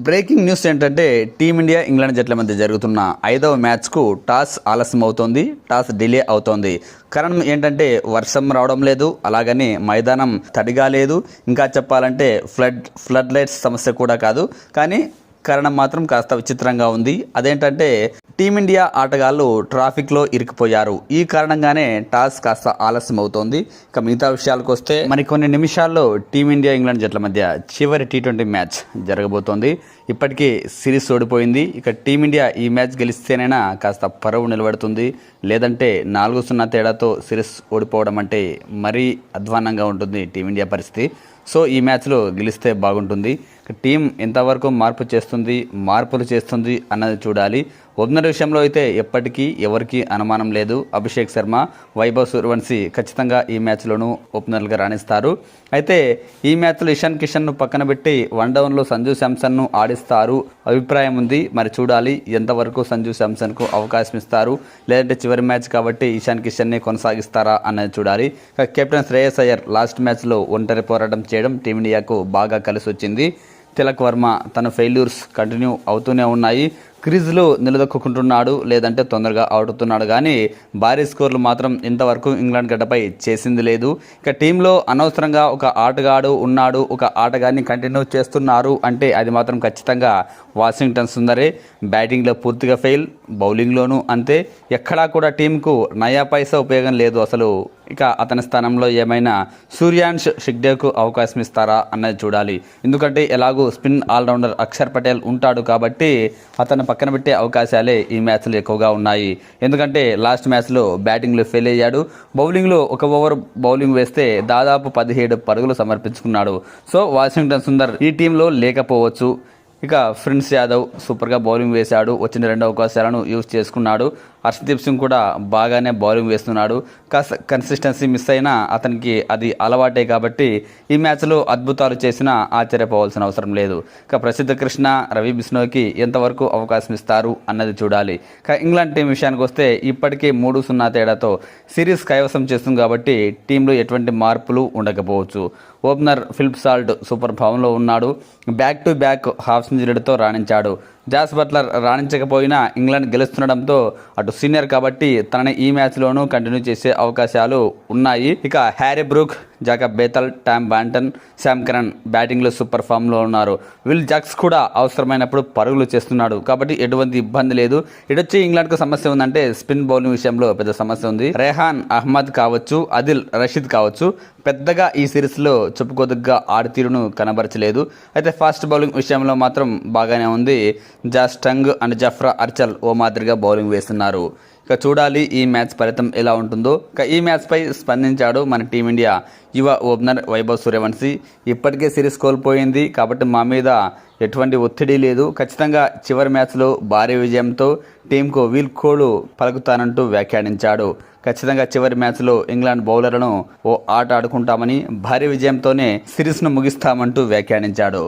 Breaking news ఏంటంటే team India England జట్ల మధ్య జరుగుతున్న 5వ మ్యాచ్కు టాస్ ఆలస్యం అవుతోంది. టాస్ డిలే అవుతోంది. కారణం ఏంటంటే వర్షం రావడం లేదు, అలాగని మైదానం తడిగా లేదు, ఇంకా చెప్పాలంటే ఫ్లడ్ లైట్స్ సమస్య కూడా కాదు. కానీ కారణం మాత్రం కాస్త విచిత్రంగా ఉంది. అదేంటంటే టీమిండియా ఆటగాళ్లు ట్రాఫిక్లో ఇరుక్కుపోయారు. ఈ కారణంగానే టాస్ కాస్త ఆలస్యం అవుతోంది. ఇక మిగతా విషయాలకు వస్తే మరికొన్ని నిమిషాల్లో టీమిండియా ఇంగ్లాండ్ జట్ల మధ్య చివరి T20 మ్యాచ్ జరగబోతోంది. ఇప్పటికే సిరీస్ ఓడిపోయింది. ఇక టీమిండియా ఈ మ్యాచ్ గెలిస్తేనైనా కాస్త పరువు నిలబడుతుంది. లేదంటే 4-0 తేడాతో సిరీస్ ఓడిపోవడం అంటే మరీ అధ్వాన్నంగా ఉంటుంది టీమిండియా పరిస్థితి. సో ఈ మ్యాచ్లో గెలిస్తే బాగుంటుంది. టీం ఎంతవరకు మార్పులు చేస్తుంది అన్నది చూడాలి. ఓపెనర్ విషయంలో అయితే ఎప్పటికీ ఎవరికి అనుమానం లేదు. అభిషేక్ శర్మ, వైభవ్ సూర్యవంశీ ఖచ్చితంగా ఈ మ్యాచ్లోనూ ఓపెనర్లుగా రాణిస్తారు. అయితే ఈ మ్యాచ్లో ఇషాన్ కిషన్ను పక్కన పెట్టి 1 డౌన్లో సంజు శాంసన్ను ఆడిస్తారు అభిప్రాయం ఉంది. మరి చూడాలి ఎంతవరకు సంజు శాంసన్కు అవకాశం ఇస్తారు, లేదంటే చివరి మ్యాచ్ కాబట్టి ఇషాన్ కిషన్ని కొనసాగిస్తారా అన్నది చూడాలి. కెప్టెన్ శ్రేయస్ అయ్యర్ లాస్ట్ మ్యాచ్లో ఒంటరి పోరాటం చేయడం టీమిండియాకు బాగా కలిసి వచ్చింది. తిలక్ వర్మ తన ఫెయిల్యూర్స్ కంటిన్యూ అవుతూనే ఉన్నాయి. క్రీజ్లో నిలదొక్కుంటున్నాడు, లేదంటే తొందరగా అవుట్ అవుతున్నాడు. కానీ భారీ స్కోర్లు మాత్రం ఇంతవరకు ఇంగ్లాండ్ గడ్డపై చేసింది లేదు. ఇక టీంలో అనవసరంగా ఒక ఆటగాడు ఉన్నాడు, ఒక ఆటగాడిని కంటిన్యూ చేస్తున్నారు అంటే అది మాత్రం ఖచ్చితంగా వాషింగ్టన్ సుందరే. బ్యాటింగ్లో పూర్తిగా ఫెయిల్, బౌలింగ్లోనూ అంతే. ఎక్కడా కూడా టీంకు నయా పైసా ఉపయోగం లేదు అసలు. ఇక అతని స్థానంలో ఏమైనా సూర్యాంష్ షిగ్డేవ్కు అవకాశం ఇస్తారా అన్నది చూడాలి. ఎందుకంటే ఎలాగూ స్పిన్ ఆల్రౌండర్ అక్షర్ పటేల్ ఉంటాడు కాబట్టి అతను పక్కన పెట్టే అవకాశాలే ఈ మ్యాచ్లో ఎక్కువగా ఉన్నాయి. ఎందుకంటే లాస్ట్ మ్యాచ్లో బ్యాటింగ్లో ఫెయిల్ అయ్యాడు. బౌలింగ్లో 1 ఓవర్ బౌలింగ్ వేస్తే దాదాపు 17 పరుగులు సమర్పించుకున్నాడు. సో వాషింగ్టన్ సుందర్ ఈ టీంలో లేకపోవచ్చు. ఇక ప్రిన్స్ యాదవ్ సూపర్గా బౌలింగ్ వేశాడు, వచ్చిన 2 అవకాశాలను యూజ్ చేసుకున్నాడు. హర్షదీప్ సింగ్ కూడా బాగానే బౌలింగ్ వేస్తున్నాడు. కాస్త కన్సిస్టెన్సీ మిస్ అయినా అతనికి అది అలవాటే కాబట్టి ఈ మ్యాచ్లో అద్భుతాలు చేసినా ఆశ్చర్యపోవాల్సిన అవసరం లేదు. ఇక ప్రసిద్ధ కృష్ణ, రవి బిష్ణోయ్కి ఎంతవరకు అవకాశం ఇస్తారు అన్నది చూడాలి. ఇక ఇంగ్లాండ్ టీం విషయానికి వస్తే ఇప్పటికే 3-0 తేడాతో సిరీస్ కైవసం చేస్తుంది కాబట్టి టీంలో ఎటువంటి మార్పులు ఉండకపోవచ్చు. ఓపెనర్ ఫిలిప్ సాల్ట్ సూపర్ ఫామ్లో ఉన్నాడు. బ్యాక్ టు బ్యాక్ హాఫ్ సెంచరీలతో రాణించాడు. జాస్ బట్లర్ రాణించకపోయినా ఇంగ్లాండ్ గెలుస్తుండడంతో అటు సీనియర్ కాబట్టి తనని ఈ మ్యాచ్లోనూ కంటిన్యూ చేసే అవకాశాలు ఉన్నాయి. ఇక Harry Brook, Jacob Bethell, Tom Banton, Sam Curran బ్యాటింగ్లో సూపర్ ఫామ్లో ఉన్నారు. విల్ జాక్స్ కూడా అవసరమైనప్పుడు పరుగులు చేస్తున్నాడు కాబట్టి ఎటువంటి ఇబ్బంది లేదు. ఇటొచ్చి ఇంగ్లాండ్కు సమస్య ఉందంటే స్పిన్ బౌలింగ్ విషయంలో పెద్ద సమస్య ఉంది. రెహాన్ అహ్మద్ కావచ్చు, అదిల్ రషీద్ కావచ్చు, పెద్దగా ఈ సిరీస్లో చెప్పుకోదగ్గ ఆడితీరును కనబరచలేదు. అయితే ఫాస్ట్ బౌలింగ్ విషయంలో మాత్రం బాగానే ఉంది. జాస్ టంగ్ అండ్ జఫ్రా అర్చల్ ఓ మాదిరిగా బౌలింగ్ వేస్తున్నారు. ఇక చూడాలి ఈ మ్యాచ్ ఫలితం ఎలా ఉంటుందో. ఇక ఈ మ్యాచ్పై స్పందించాడు మన టీమిండియా యువ ఓపెనర్ వైభవ్ సూర్యవంశీ. ఇప్పటికే సిరీస్ కోల్పోయింది కాబట్టి మా మీద ఎటువంటి ఒత్తిడి లేదు. ఖచ్చితంగా చివరి మ్యాచ్లో భారీ విజయంతో టీంకు వీల్కోలు పలుకుతానంటూ వ్యాఖ్యానించాడు. ఖచ్చితంగా చివరి మ్యాచ్లో ఇంగ్లాండ్ బౌలర్లను ఓ ఆట ఆడుకుంటామని, భారీ విజయంతోనే సిరీస్ను ముగిస్తామంటూ వ్యాఖ్యానించాడు.